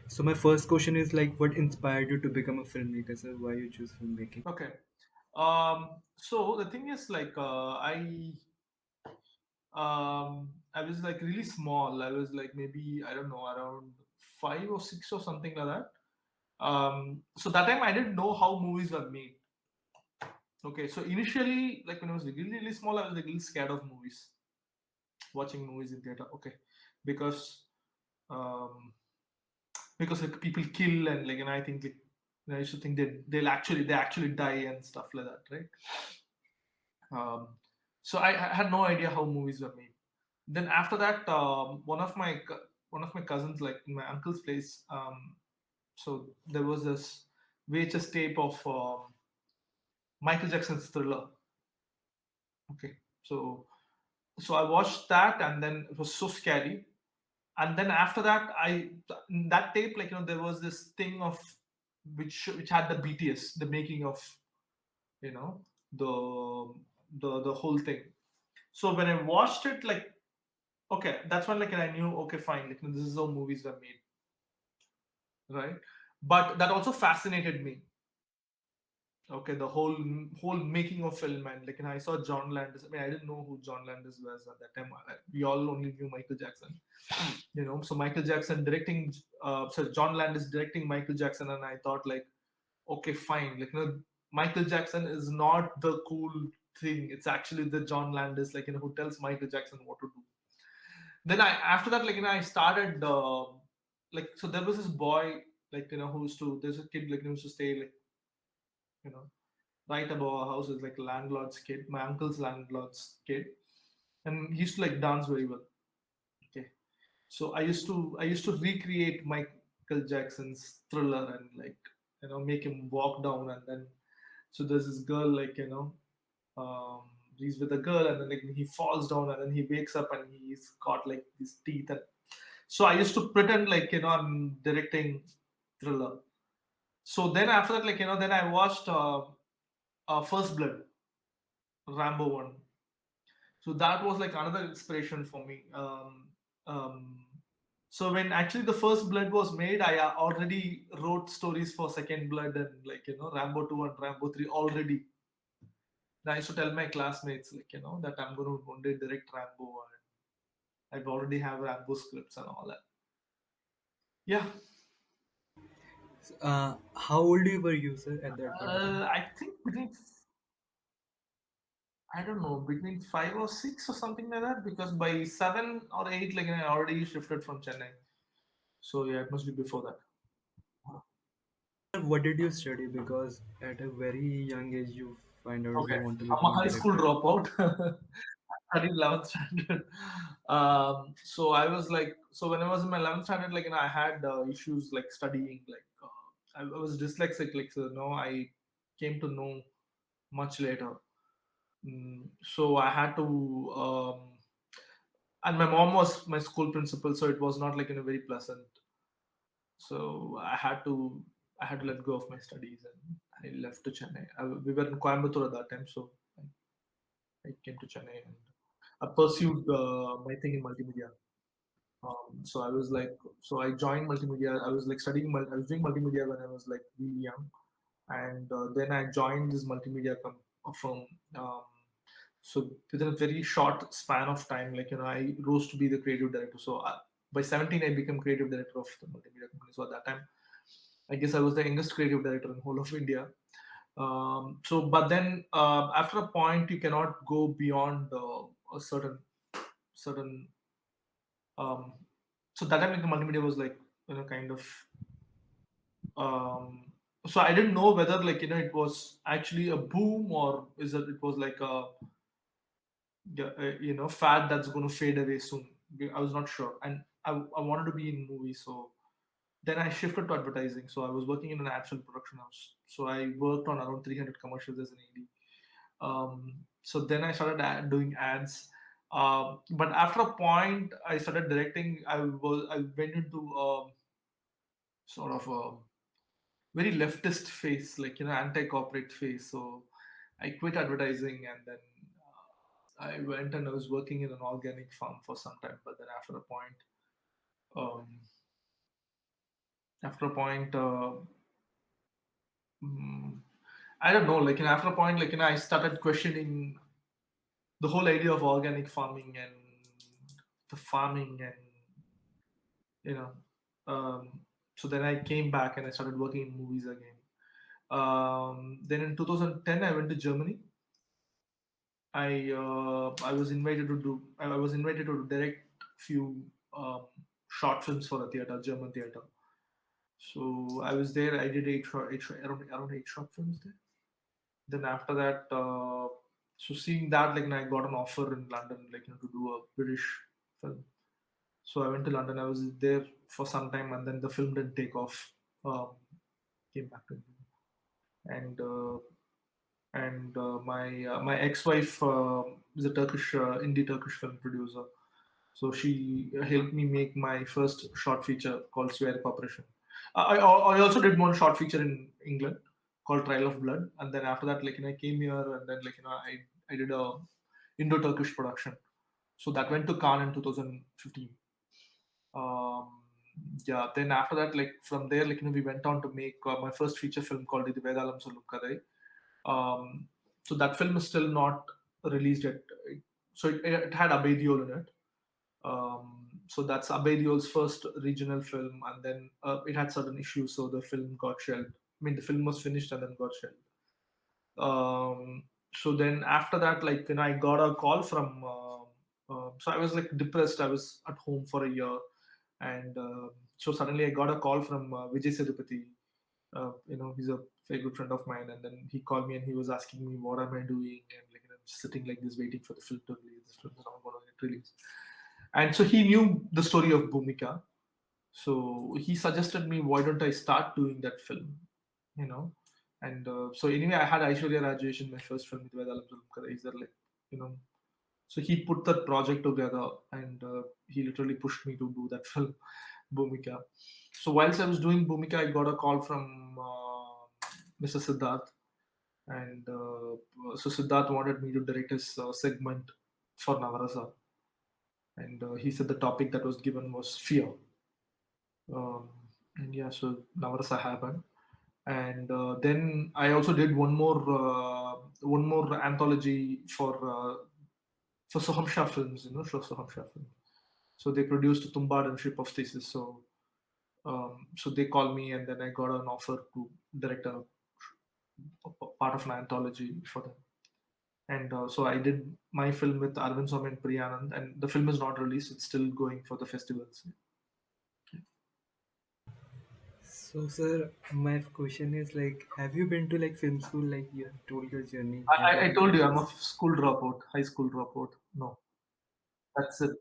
So my first question is like, what inspired you to become a filmmaker, sir? Why you choose filmmaking? Okay. So the thing is, like, I was like really small. I was like maybe, I don't know, around 5 or 6 or something like that. So that time I didn't know how movies were made. Okay, so initially, like when I was really, really small, I was like really scared of movies, watching movies in theater. Okay, because um, like people kill, and like, and I think like, I used to think that they actually die and stuff like that, right? Um, so I had no idea how movies were made. Then after that, one of my cousins, like in my uncle's place, so there was this VHS tape of Michael Jackson's Thriller. Okay, so I watched that, and then it was so scary. And then after that, in that tape, like, there was this thing of which had the BTS, the making of, you know the whole thing. So when I watched it, like, okay, that's when, like, I knew, okay, fine, like, this is how movies were made, right? But that also fascinated me. Okay, the whole making of film, and like, I saw John Landis. I mean, I didn't know who John Landis was at that time. We all only knew Michael Jackson. So Michael Jackson directing, so John Landis directing Michael Jackson, and I thought, like, okay, fine, like, Michael Jackson is not the cool thing. It's actually the John Landis, like, who tells Michael Jackson what to do. Then I after that, like, I started, like, so there was this boy, like, who used to there's a kid, like, who used to stay, like, you know right above our house, is like landlord's kid, my uncle's landlord's kid, and he used to like dance very well. Okay, so I used to recreate Michael Jackson's Thriller, and like, make him walk down, and then, so there's this girl, like, he's with a girl, and then, like, he falls down, and then he wakes up, and he's got like these teeth, and so I used to pretend, like, I'm directing Thriller. So then after that, like, then I watched First Blood, Rambo one. So that was like another inspiration for me. Um, so when actually the First Blood was made, I already wrote stories for Second Blood, and like, Rambo 2 and Rambo 3 already. And I used to tell my classmates, like, that I'm going to one day direct Rambo, and I've already have Rambo scripts and all that. Yeah, How old were you, sir, at that point of time? I think between, I don't know, between 5 or 6 or something like that. Because by 7 or 8, like, I already shifted from Chennai. So yeah, it must be before that. What did you study? Because at a very young age, you find out you Okay, want to I'm a become a high school director. dropout. I studied 11th standard. So I was like, so when I was in my 11th standard, like, I had issues like studying, like, I was dyslexic, like, so I came to know much later. So I had to, and my mom was my school principal, so it was not like in a very pleasant. So I had to let go of my studies, and I left to Chennai. We were in Coimbatore at that time, so I came to Chennai, and I pursued my thing in multimedia. So I was like, so I joined multimedia. I was like studying, I was doing multimedia when I was like really young, and then I joined this multimedia firm. So within a very short span of time, like, I rose to be the creative director. So by 17, I became creative director of the multimedia company. So at that time, I guess I was the youngest creative director in whole of India. But then after a point, you cannot go beyond a certain. Um, so that time, like, the multimedia was like, kind of. So I didn't know whether, like, it was actually a boom, or is it was like a, yeah, fad that's going to fade away soon. I was not sure, and I wanted to be in movies, so then I shifted to advertising. So I was working in an ad film production house. So I worked on around 300 commercials as an AD. So then I started doing ads. But after a point, I started directing. I went into sort of a very leftist phase, like, anti-corporate phase. So I quit advertising, and then I went and I was working in an organic farm for some time. But then after a point, um, After a point, mm, I don't know. Like, after a point, I started questioning the whole idea of organic farming and the farming, and you know. Um, so then I came back and I started working in movies again. Then in 2010, I went to Germany. I was invited to do I was invited to direct few short films for a theater, German theater. So I was there. I did around eight short films there. Then after that, so seeing that, I got an offer in London, to do a British film. So I went to London. I was there for some time, and then the film didn't take off. Came back to India, and my ex-wife is a Turkish indie Turkish film producer. So she helped me make my first short feature called Swear Corporation. I also did one short feature in England called Trial of Blood, and then after that, I came here, and then I did a Indo-Turkish production. So that went to Cannes in 2015. Um, yeah, then after that, from there, we went on to make my first feature film called the Vedalam Solukadai. So that film is still not released yet. So it had Abhay Deol in it. So that's Abhay Deol's first regional film, and then it had certain issues, so the film got shelved. I mean, the film was finished and then got shelved. So then after that, I got a call from. So I was depressed. I was at home for a year, and so suddenly I got a call from Vijay Sethupathi. He's a very good friend of mine, and then he called me and he was asking me what am I doing, and just sitting like this waiting for the film to release. This film is not going to get released, and so he knew the story of Boomika. So he suggested me, why don't I start doing that film? You know, and so anyway, I had Aishwarya Rajesh in my first film with Vedalam Zulumkar. He's there, you know. So he put that project together, and he literally pushed me to do that film, Boomika. So whilst I was doing Boomika, I got a call from Mr. Siddharth, and so Siddharth wanted me to direct his segment for Navarasa, and he said the topic that was given was fear. Um, and yeah, so Navarasa happened, and then I also did one more anthology for Soham Shah Films, Soham Shah Films. So they produced Tumbad and Ship of Thesis. So they called me, and then I got an offer to direct a part of an anthology for them. And so I did my film with Arvind Swamy and Priyanand, and the film is not released; it's still going for the festivals. So, sir, my question is like, have you been to like film school? Like you have told your journey. I, Have I you I been to told you like I'm a this? school dropout, high school dropout. No, that's it.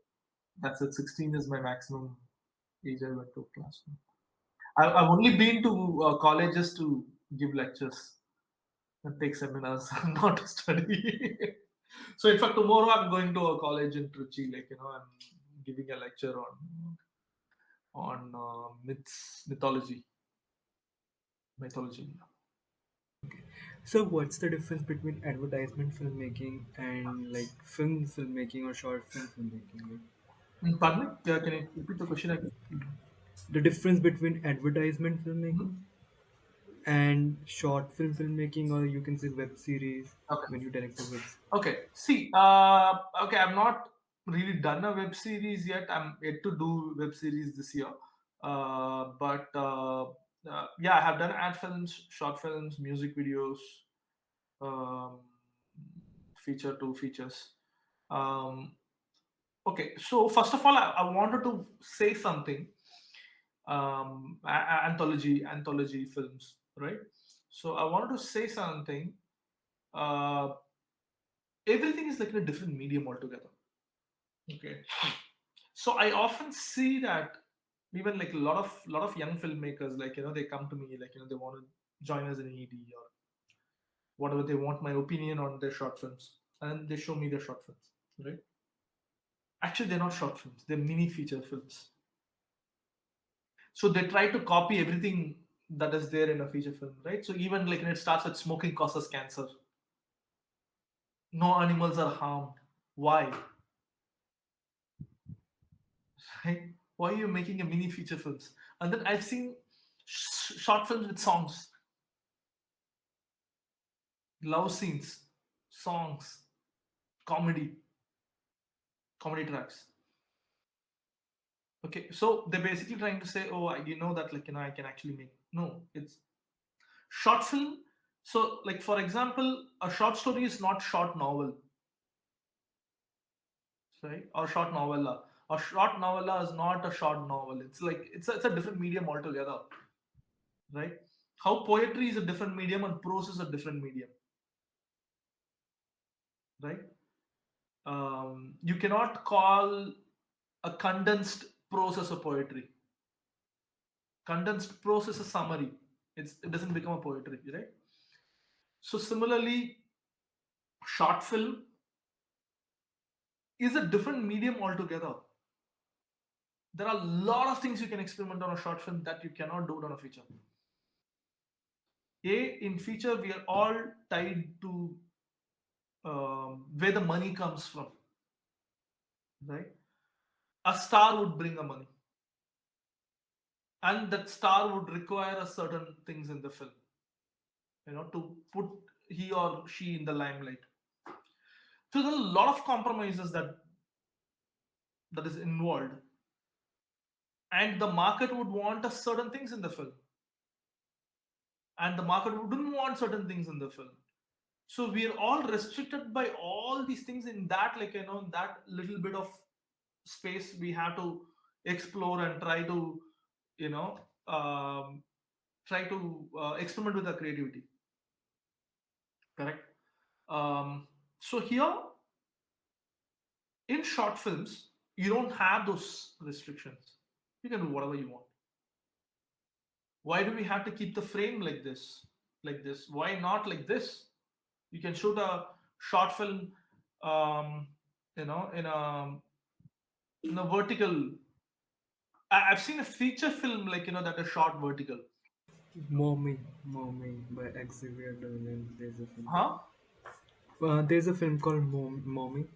That's it. 16 is my maximum age I went to class. I've only been to colleges to give lectures and take seminars, not to study. So in fact, tomorrow I'm going to a college in Trichy. I'm giving a lecture on mythology. So, what's the difference between advertisement filmmaking and like film filmmaking or short film filmmaking? Like, Pardon me? Yeah, can you repeat the question again? the difference between advertisement Mhm. filmmaking and short film filmmaking, or you can say web series Okay. when you direct a web. Okay. See, okay, I've not really done a web series yet. I'm yet to do web series this year. But yeah, I have done ad films, short films, music videos, um, two features. Um, okay, so first of all, I wanted to say something. Anthology films, right? So I wanted to say something. Uh, Everything is like in a different medium altogether. Okay, so I often see that even like a lot of young filmmakers, they come to me, they want to join us in ED or whatever, they want my opinion on their short films, and they show me their short films, right? Actually, they're not short films, they're mini feature films. So they try to copy everything that is there in a feature film, right? So even when it starts with smoking causes cancer, no animals are harmed. Why? Right? Why are you making a mini feature films? And then I've seen Short films with songs, love scenes, songs, comedy, comedy tracks. Okay, so they're basically trying to say, oh, you know that, like, I can actually make. No, it's short film. So, like, for example, a short story is not short novel, right? Or short novella. A short novella is not a short novel. It's like it's a different medium altogether, right? How poetry is a different medium and prose is a different medium, right? You cannot call a condensed prose as a poetry. Condensed prose is a summary. It doesn't become a poetry, right? So similarly, short film is a different medium altogether. There are a lot of things you can experiment on a short film that you cannot do it on a feature. In feature, we are all tied to where the money comes from, right? A star would bring a money, and that star would require a certain things in the film, to put he or she in the limelight. So there's a lot of compromises that is involved, and the market would want a certain things in the film, and the market wouldn't want certain things in the film. So we are all restricted by all these things in that, that little bit of space we have to explore and try to, you know, experiment with our creativity. Correct. So here in short films, you don't have those restrictions. You can do whatever you want. Why do we have to keep the frame like this? Like this? Why not like this? You can shoot a short film, you know, in a vertical. I've seen a feature film that is shot vertical. Mommy by Xavier Dolan. There's a film. Huh? There's a film called Mommy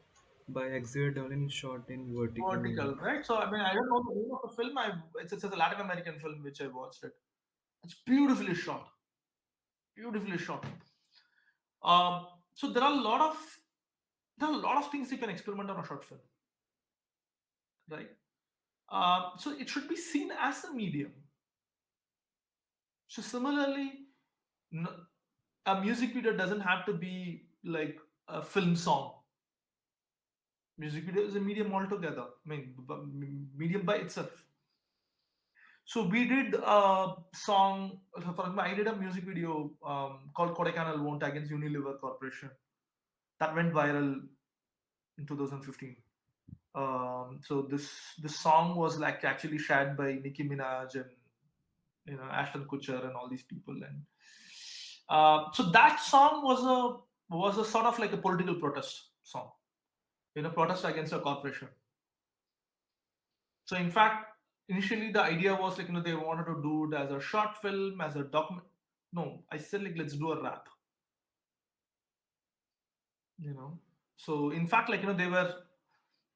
by Xavier Dolan shot in vertical mode. Vertical, right? So I mean, I don't know the name of the film. It's a Latin American film which I watched it. It's beautifully shot. Beautifully shot. So there are a lot of things you can experiment on a short film, right? So it should be seen as a medium. So similarly, a music video doesn't have to be like a film song. Music video is a medium altogether. I mean, medium by itself. So we did a song. For example, I did a music video called "Kodaikanal Won't" against Unilever Corporation that went viral in 2015. So this song was like actually shared by Nicki Minaj and Ashton Kutcher and all these people, and so that song was a sort of like a political protest song, protest against a corporation. So in fact, initially the idea was they wanted to do it as a short film, as a document. No, I said like let's do a rap. You know, so in fact they were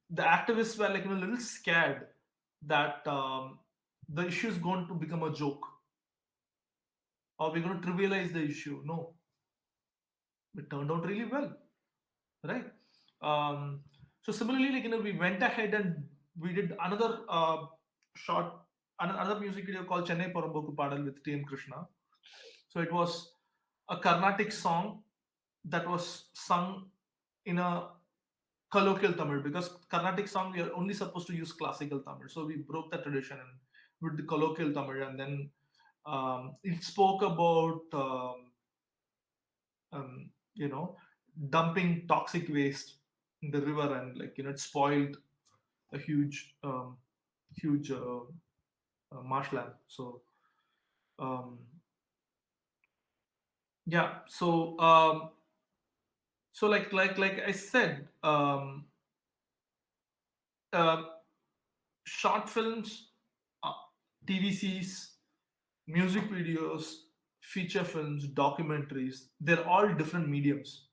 the activists were a little scared that the issue is going to become a joke or we're going to trivialize the issue. No, it turned out really well, right? So similarly, we went ahead and we did another short, another music video called Chennai Poramboku Padal with T.M. Krishna. So it was a Carnatic song that was sung in a colloquial Tamil because Carnatic song we are only supposed to use classical Tamil. So we broke that tradition and with the colloquial Tamil, and then it spoke about you know dumping toxic waste in the river, and it spoiled a huge marshland. So yeah, so like I said, uh, short films, uh, TVCs, music videos, feature films, documentaries, they're all different mediums.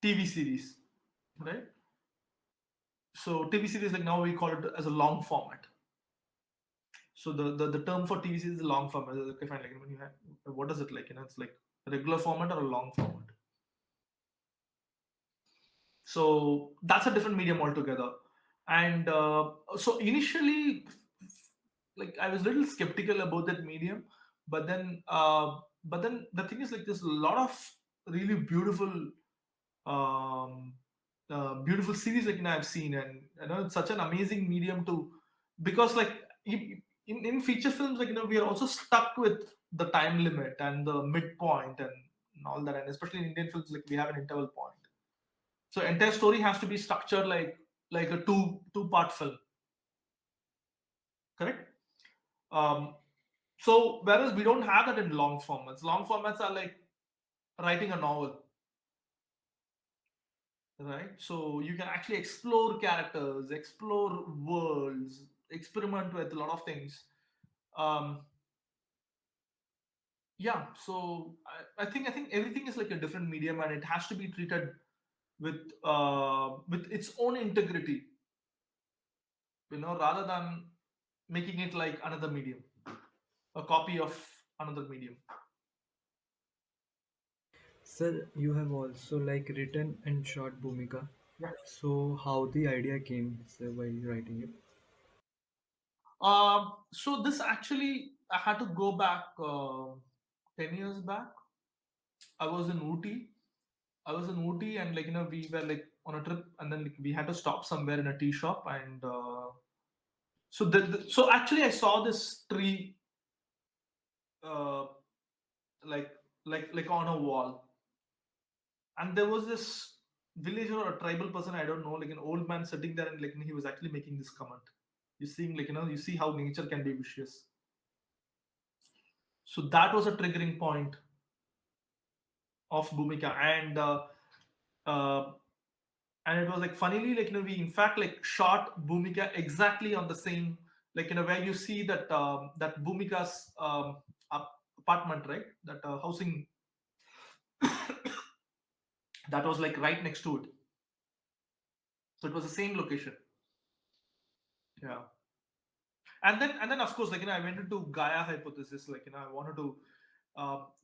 TV series, right? So TV series, like now we call it as a long format. So the term for TV series is long format. Okay, fine. Like when you have, what is it like? It's like a regular format or a long format. So that's a different medium altogether. And so initially, like I was a little skeptical about that medium, but then the thing is like there's a lot of really um, beautiful series like I've seen, and it's such an amazing medium to, because like in feature films, like we are also stuck with the time limit and the midpoint and all that, and especially in Indian films, like we have an interval point. So entire story has to be structured like a two-part film, correct? Um, so whereas we don't have that in long formats. Long formats are like writing a novel, right? So you can actually explore characters, explore worlds, experiment with a lot of things. Um, yeah, so I think everything is like a different medium, and it has to be treated with its own integrity, rather than making it like another medium, a copy of another medium. Sir, you have also like written and shot Boomika. Yeah. So how the idea came, sir, while writing it? So this actually, I had to go back 10 years back. I was in Ooty. I was in Ooty, and we were like on a trip, and then like, we had to stop somewhere in a tea shop, and so actually I saw this tree, uh, like like on a wall, and there was this villager or a tribal person, I don't know, like an old man sitting there, and like he was actually making this comment. You're seeing, you see how nature can be vicious. So that was a triggering point of Boomika, uh, and it was like funnily, like we in fact like shot Boomika exactly on the same, like where you see that Boomika's apartment, right? That housing, that was like right next to it. So it was the same location. Yeah. And then of course, like I went into Gaia hypothesis, like I wanted to,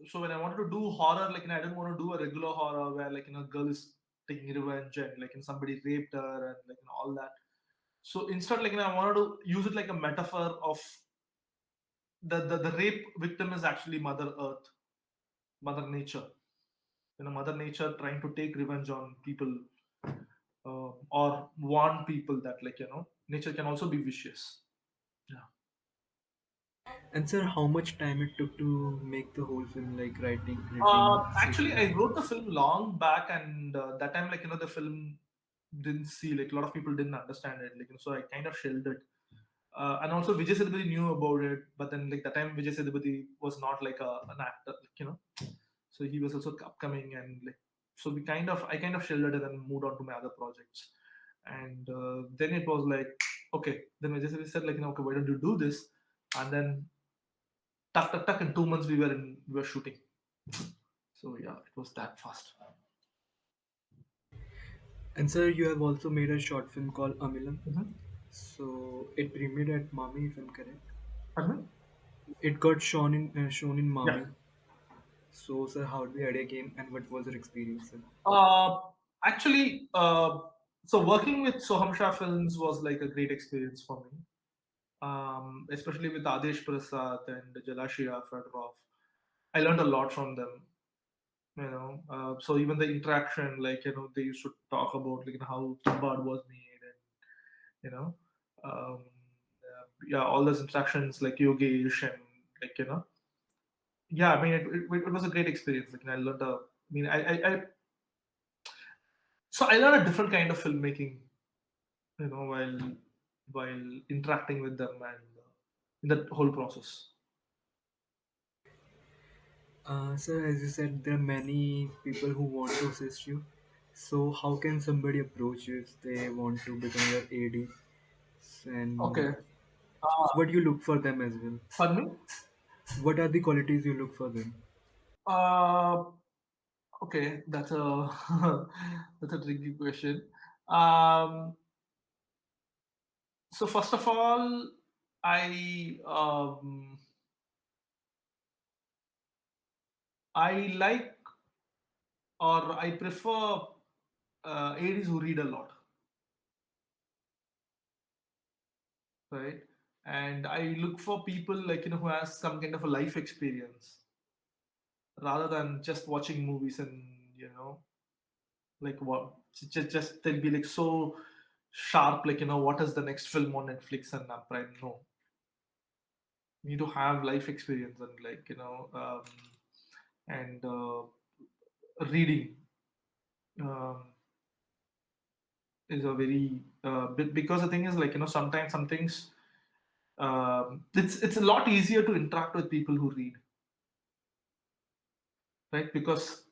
so when I wanted to do horror, like I didn't want to do a regular horror where like girl is taking revenge, and like somebody raped her, and like all that. So instead, like I wanted to use it like a metaphor of the rape victim is actually Mother Earth, Mother Nature. Mother Nature trying to take revenge on people, or warn people that nature can also be vicious. Yeah. And sir, how much time it took to make the whole film, like writing, editing, Actually, I sequence? wrote the film long back, and that time, like the film didn't see, like a lot of people didn't understand it, like so I kind of shelved it. And also Vijay Sethupathi knew about it, but then like that time Vijay Sethupathi was not like an actor, so he was also upcoming, and like so I kind of shelved it and moved on to my other projects. And then it was like, okay, then Vijay Sethupathi said like, okay, why don't you do this? And then tuck tuck tuck in 2 months we were shooting. So yeah, it was that fast. And sir, you have also made a short film called Amilam. Mhm. So it premiered at Mami, if I'm correct. Pardon? It got shown in Yeah. Mami. So sir, how did the idea came and what was your experience, sir? Uh, actually, so working with Soham Shah Films was like a great experience for me, especially with Adesh Prasad and Jalashia Fedorov. I learned a lot from them. So even the interaction, like they used to talk about like how Tumbad was made, and you know, um, yeah, all those interactions like Yogesh, and like yeah, I mean, it was a great experience. Like I learned a, I mean, I learned a different kind of filmmaking, while interacting with them, and in that whole process. Sir, as you said, there are many people who want to assist you. So how can somebody approach you if they want to become your AD? And Okay. Uh, what you look for them as well? Pardon me? What are the qualities you look for them? Uh, okay, that's a that's a tricky question. Um, so first of all, I I like or I prefer ADs who read a lot, right? And I look for people like who has some kind of a life experience rather than just watching movies and like what just they'll be like so sharp like what is the next film on Netflix and Prime. No, you need to have life experience and and reading um, is a very because the thing is like sometimes some things it's a lot easier to interact with people who read, right? Because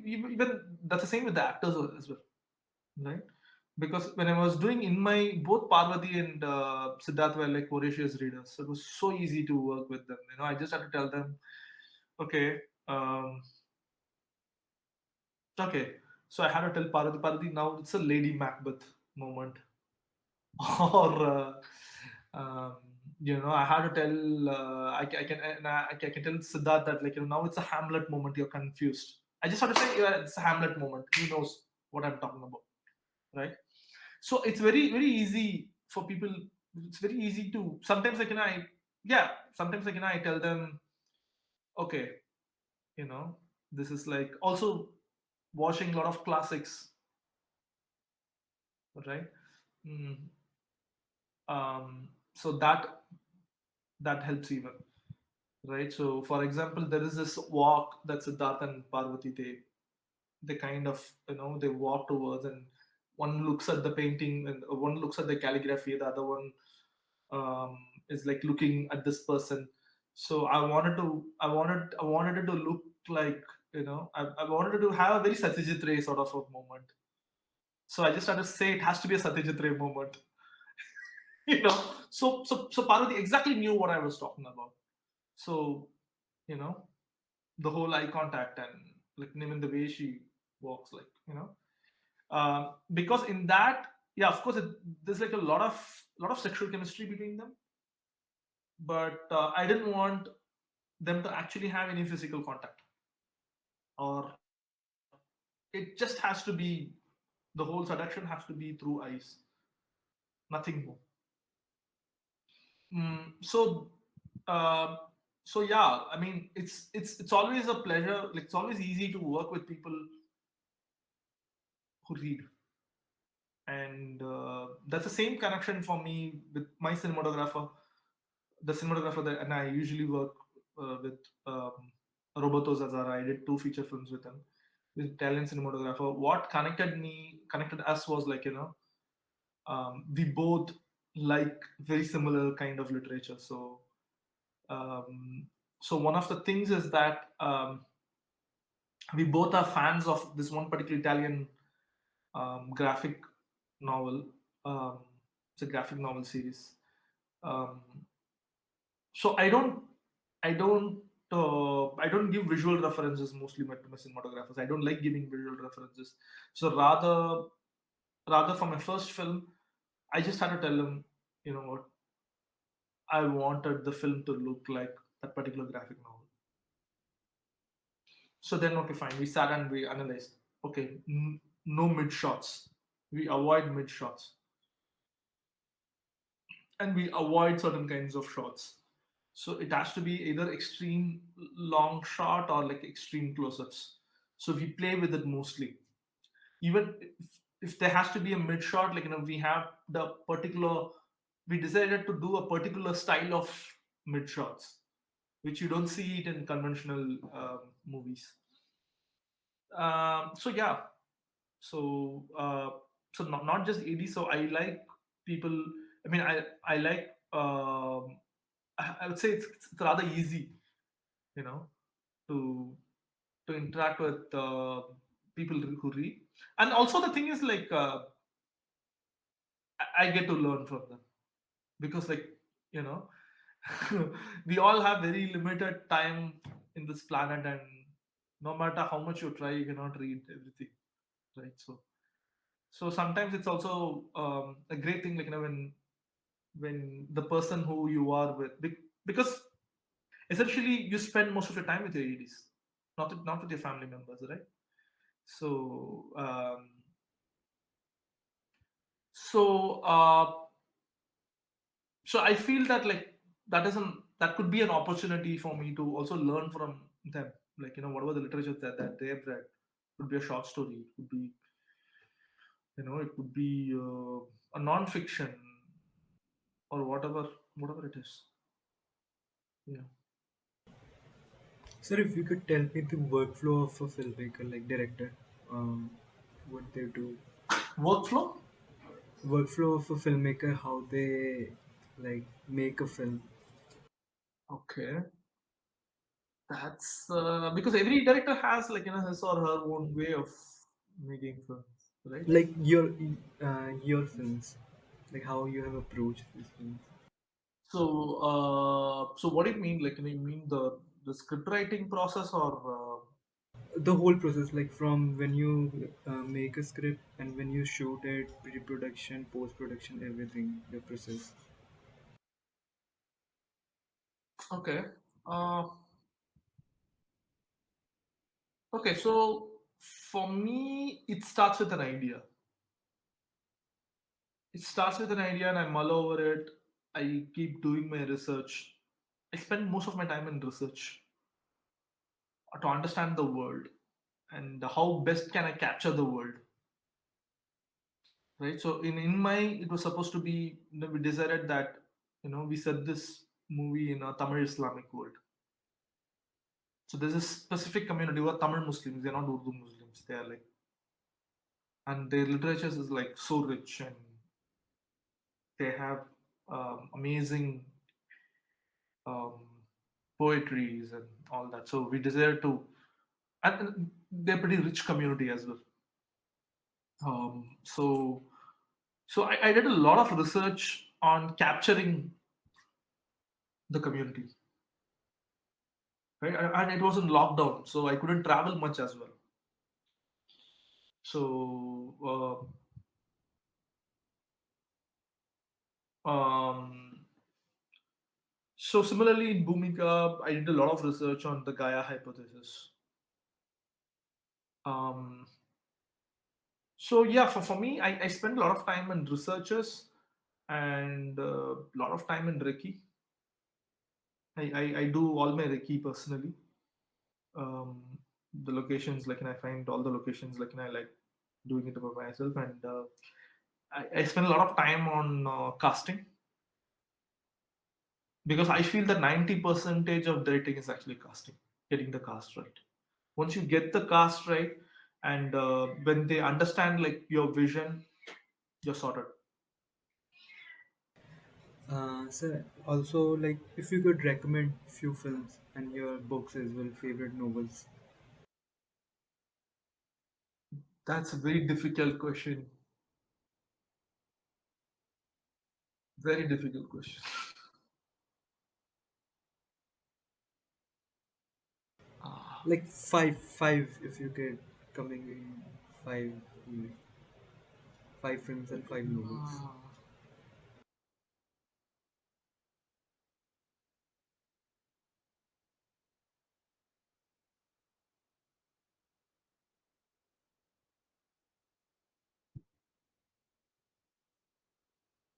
even that's the same with the actors as well, right? Because when I was doing in my both Parvati and Siddharth were like voracious readers, so it was so easy to work with them. I just had to tell them, okay, okay. So I had to tell Parvati, now it's a Lady Macbeth moment, or I had to tell I can tell Siddharth that like now it's a Hamlet moment. You're confused. I just have to say yeah, it's a Hamlet moment. He knows what I'm talking about, right? So it's very easy for people. It's very easy to sometimes like yeah, sometimes like I tell them, okay, you know this is like also watching a lot of classics, right? Mm, so that helps even, right? So for example, there is this walk that Siddharth and Parvati they kind of they walk towards, and one looks at the painting and one looks at the calligraphy, the other one is like looking at this person. So I wanted it to look like I wanted it to have a very Satyajit Ray sort of a moment. So I just had to say it has to be a Satyajit Ray moment. So Parvati exactly knew what I was talking about. So you know the whole eye contact and like even the way she walks, like because in that, yeah, of course there's like a lot of sexual chemistry between them, but I didn't want them to actually have any physical contact, or it just has to be the whole seduction has to be through eyes, nothing more. So uh, so yeah, I mean it's always a pleasure, like it's always easy to work with people who read, and that's the same connection for me with my cinematographer, the cinematographer that and I usually work with Roberto Zazzara. I did two feature films with him, with Italian cinematographer. What connected us was like we both like very similar kind of literature. So one of the things is that we both are fans of this one particular Italian graphic novel. Um, it's a graphic novel series. Um, so I don't give visual references mostly to my cinematographers. I don't like giving visual references. So rather for my first film, I just had to tell him, you know what, I wanted the film to look like that particular graphic novel. So then, okay, fine. We sat and we analyzed. Okay, no mid shots. We avoid mid shots, and we avoid certain kinds of shots. So it has to be either extreme long shot or like extreme close-ups. So we play with it mostly. Even if there has to be a mid shot, like we have the particular. We decided to do a particular style of mid shots, which you don't see it in conventional movies. So yeah, so not just AD. So I like people. I mean, I like. I would say it's rather easy, you know, to interact with people who read, and also the thing is like I get to learn from them because like you know we all have very limited time in this planet, and no matter how much you try, you cannot read everything, right? So So sometimes it's also a great thing, like when the person who you are with, because essentially you spend most of your time with your ADs, not with your family members, right? So so so I feel that like that could be an opportunity for me to also learn from them, like whatever the literature that they have read. Could be a short story, it could be, it could be a non-fiction, or whatever it is. Yeah. Sir, if you could tell me the workflow of a filmmaker, like director, um, what they do, Workflow. workflow of a filmmaker, how they like make a film. Okay. That's because every director has, like his or her own way of making films, right? Like your films, like how you have approached these films. So what do you mean? Like, you mean the script writing process, or The whole process, like from when you make a script and when you shoot it, pre-production, post-production, everything, the process. okay, uh, okay. So for me, it starts with an idea. It starts with an idea, and I mull over it. I keep doing my research. I spend most of my time in research to understand the world and how best can I capture the world, right? So in my, it was supposed to be, we decided that we set this movie in a Tamil Islamic world. So there's a specific community who are Tamil Muslims. They're not Urdu Muslims. They are like, and their literature is like so rich, and they have amazing um, poetries and all that. So we decided to, and they're pretty rich community as well. So I did a lot of research on capturing the community, right? And it was in lockdown, so I couldn't travel much as well. So so similarly in Boomika, I did a lot of research on the Gaia hypothesis. Um, so yeah, for me, I spend a lot of time in researches and a lot of time in Reiki. I do all my Reiki personally. The locations, like, and I find all the locations, like, and I like doing it by myself, and I spend a lot of time on casting, because I feel that 90 percentage of directing is actually casting, getting the cast right. Once you get the cast right, and when they understand like your vision, you're sorted. Sir, also like if you could recommend few films and your books as well, favorite novels. That's a very difficult question. Very difficult question. Ah, Like five if you could coming in five, mm, five films and five novels. ah,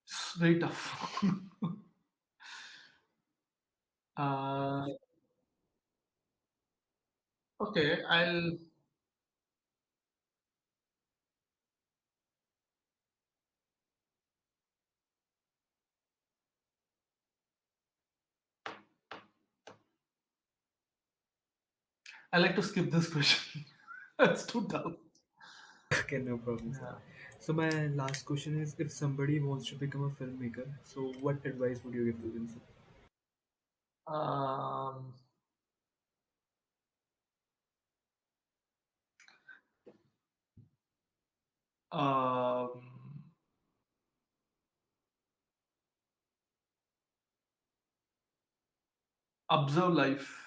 it's very tough. uh, okay, I like to skip this question. It's too tough. Okay, no problem, sir. Yeah. So my last question is, if somebody wants to become a filmmaker, so what advice would you give to them, sir? Um, um, observe life,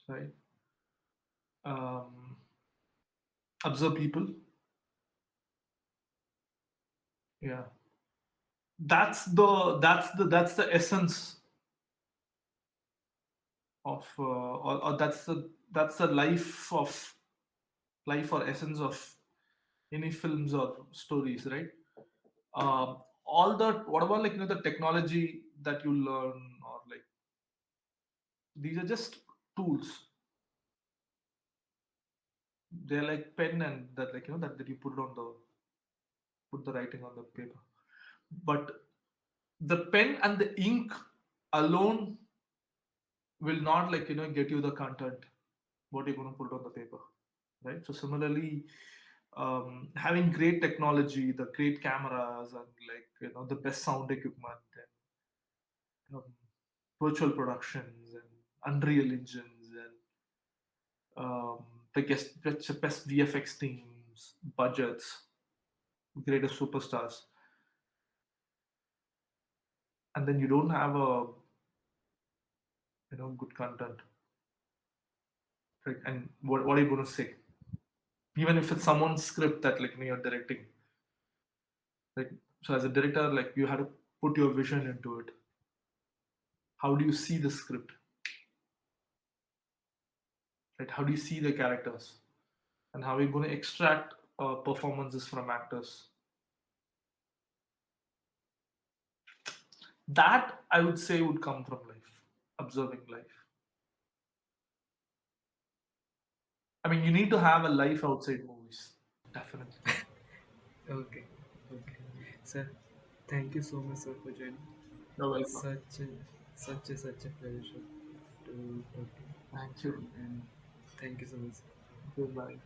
right? Um, observe people. Yeah, that's the essence of or that's the life or essence of any films or stories, right? All the what about like the technology that you learn, or like these are just tools. They're like pen, and that like that you put the writing on the paper. But the pen and the ink alone will not like get you the content what you're going to put on the paper, right? So similarly, having great technology, the great cameras, and like the best sound equipment, and virtual productions and Unreal engines, and the best VFX teams, budgets, greatest superstars, and then you don't have a good content, right? And what are you going to say? Even if it's someone's script that like you're directing, like, so as a director, like you had to put your vision into it. How do you see the script, right? How do you see the characters, and how are you going to extract performances from actors? That I would say would come from life, observing life. I mean, you need to have a life outside movies, definitely. Okay, okay. Sir, thank you so much, sir, for joining. You're welcome. Such a pleasure to talk to you. Thank you. And thank you so much. Goodbye.